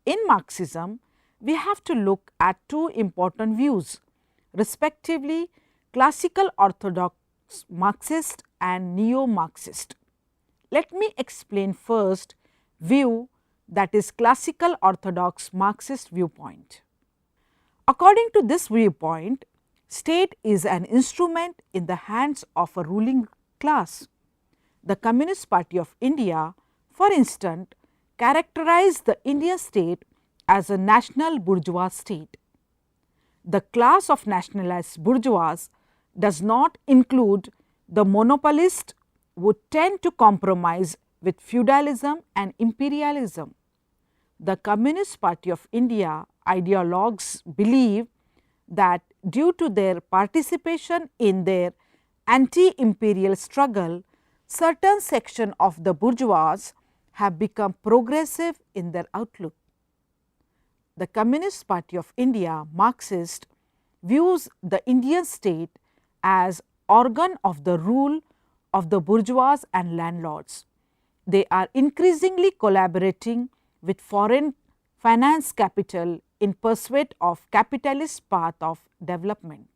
In Marxism, we have to look at two important views, respectively classical orthodox Marxist and neo-Marxist. Let me explain first view, that is classical orthodox Marxist viewpoint. According to this viewpoint, state is an instrument in the hands of a ruling class. The Communist Party of India, for instance, characterized the Indian state as a national bourgeois state. The class of nationalized bourgeois does not include the monopolists who tend to compromise with feudalism and imperialism. The Communist Party of India ideologues believe that due to their participation in their anti-imperial struggle, certain section of the bourgeois have become progressive in their outlook. The Communist Party of India Marxist views the Indian state as organ of the rule of the bourgeois and landlords. They are increasingly collaborating with foreign finance capital in pursuit of capitalist path of development.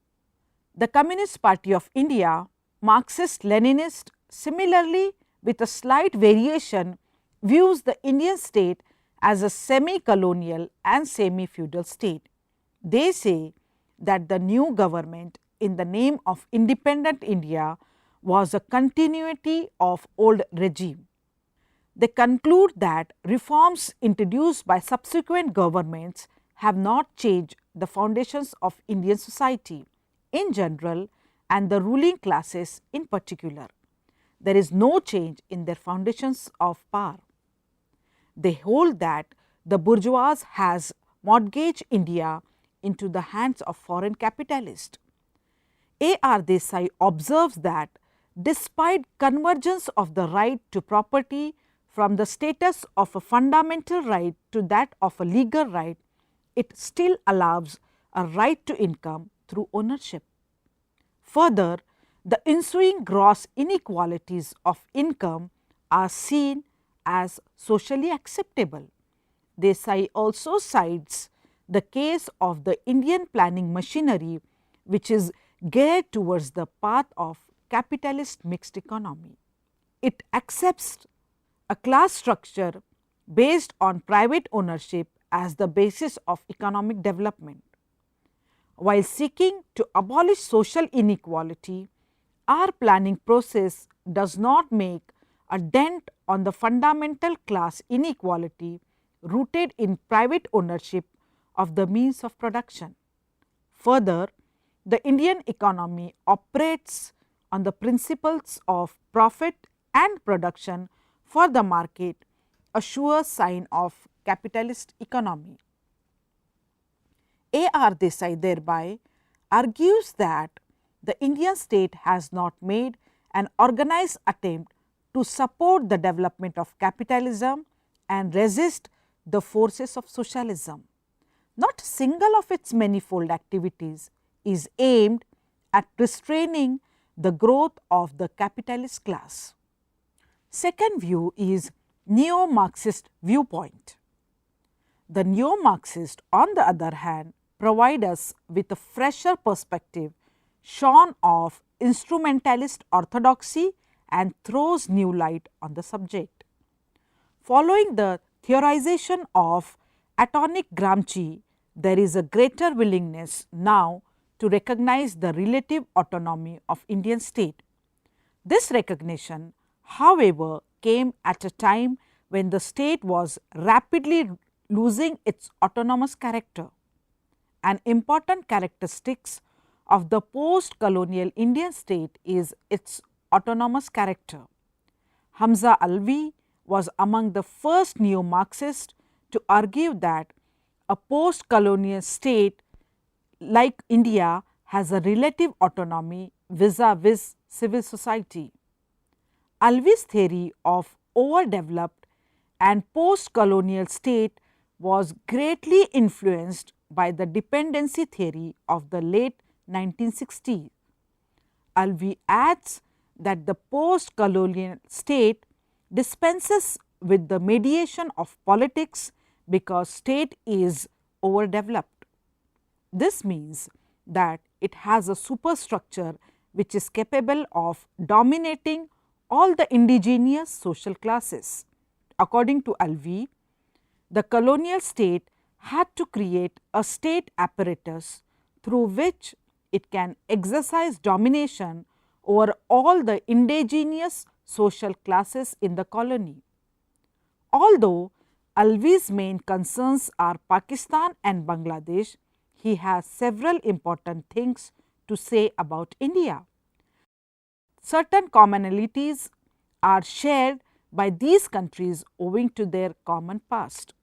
The Communist Party of India Marxist Leninist similarly, with a slight variation, views the Indian state as a semi-colonial and semi-feudal state. They say that the new government in the name of independent India was a continuity of old regime. They conclude that reforms introduced by subsequent governments have not changed the foundations of Indian society in general and the ruling classes in particular. There is no change in their foundations of power. They hold that the bourgeois has mortgaged India into the hands of foreign capitalists. A. R. Desai observes that despite convergence of the right to property from the status of a fundamental right to that of a legal right, it still allows a right to income through ownership. Further, the ensuing gross inequalities of income are seen as socially acceptable. Desai also cites the case of the Indian planning machinery, which is geared towards the path of capitalist mixed economy. It accepts a class structure based on private ownership as the basis of economic development. While seeking to abolish social inequality, our planning process does not make a dent on the fundamental class inequality rooted in private ownership of the means of production. Further, the Indian economy operates on the principles of profit and production for the market, a sure sign of capitalist economy. A. R. Desai thereby argues that the Indian state has not made an organized attempt to support the development of capitalism and resist the forces of socialism. Not a single of its manifold activities is aimed at restraining the growth of the capitalist class. Second view is neo-Marxist viewpoint. The neo-Marxist, on the other hand, provide us with a fresher perspective shorn of instrumentalist orthodoxy and throws new light on the subject. Following the theorization of Anton Gramsci, there is a greater willingness now to recognize the relative autonomy of Indian state. This recognition, however, came at a time when the state was rapidly losing its autonomous character. An important characteristics of the post-colonial Indian state is its autonomous character. Hamza Alvi was among the first neo-Marxists to argue that a post-colonial state like India has a relative autonomy vis-a-vis civil society. Alvi's theory of overdeveloped and post-colonial state was greatly influenced by the dependency theory of the late 1960s. Alvi adds that the post-colonial state dispenses with the mediation of politics because state is overdeveloped. This means that it has a superstructure which is capable of dominating all the indigenous social classes. According to Alvi, the colonial state had to create a state apparatus through which it can exercise domination over all the indigenous social classes in the colony. Although Alvi's main concerns are Pakistan and Bangladesh, he has several important things to say about India. Certain commonalities are shared by these countries owing to their common past.